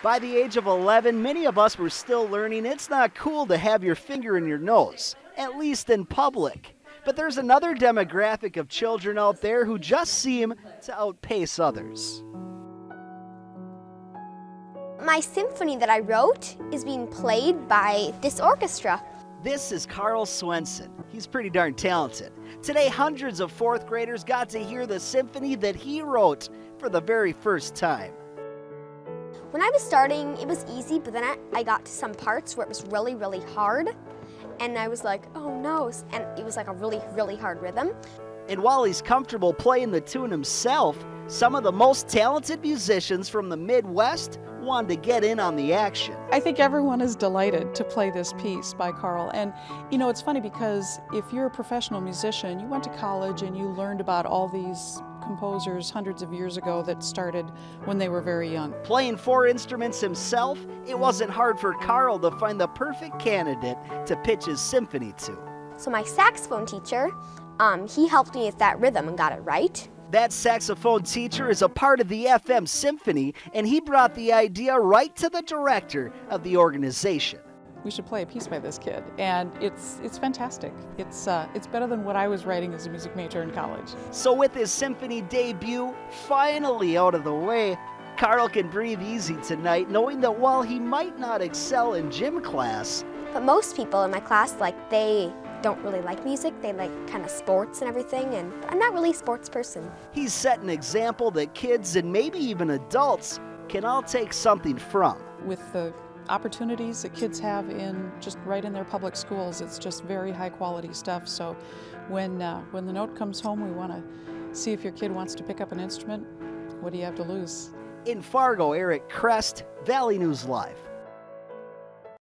By the age of 11, many of us were still learning it's not cool to have your finger in your nose, at least in public. But there's another demographic of children out there who just seem to outpace others. My symphony that I wrote is being played by this orchestra. This is Carl Swenson. He's pretty darn talented. Today, hundreds of fourth graders got to hear the symphony that he wrote for the very first time. When I was starting, it was easy, but then I got to some parts where it was really, really hard. And I was like, oh no, and it was like a really, really hard rhythm. And while he's comfortable playing the tune himself, some of the most talented musicians from the Midwest wanted to get in on the action. I think everyone is delighted to play this piece by Carl. And you know, it's funny because if you're a professional musician, you went to college and you learned about all these composers hundreds of years ago that started when they were very young. Playing 4 instruments himself, it wasn't hard for Carl to find the perfect candidate to pitch his symphony to. So my saxophone teacher, he helped me with that rhythm and got it right. That saxophone teacher is a part of the FM Symphony, and he brought the idea right to the director of the organization. We should play a piece by this kid, and it's fantastic. It's better than what I was writing as a music major in college. So with his symphony debut finally out of the way, Carl can breathe easy tonight, knowing that while he might not excel in gym class, but most people in my class, they don't really like music. They like kind of sports and everything, and I'm not really a sports person. He's set an example that kids and maybe even adults can all take something from. With the opportunities that kids have right in their public schools, it's just very high quality stuff. So when the note comes home, we want to see if your kid wants to pick up an instrument. What do you have to lose? In Fargo, Eric Crest, Valley News Live.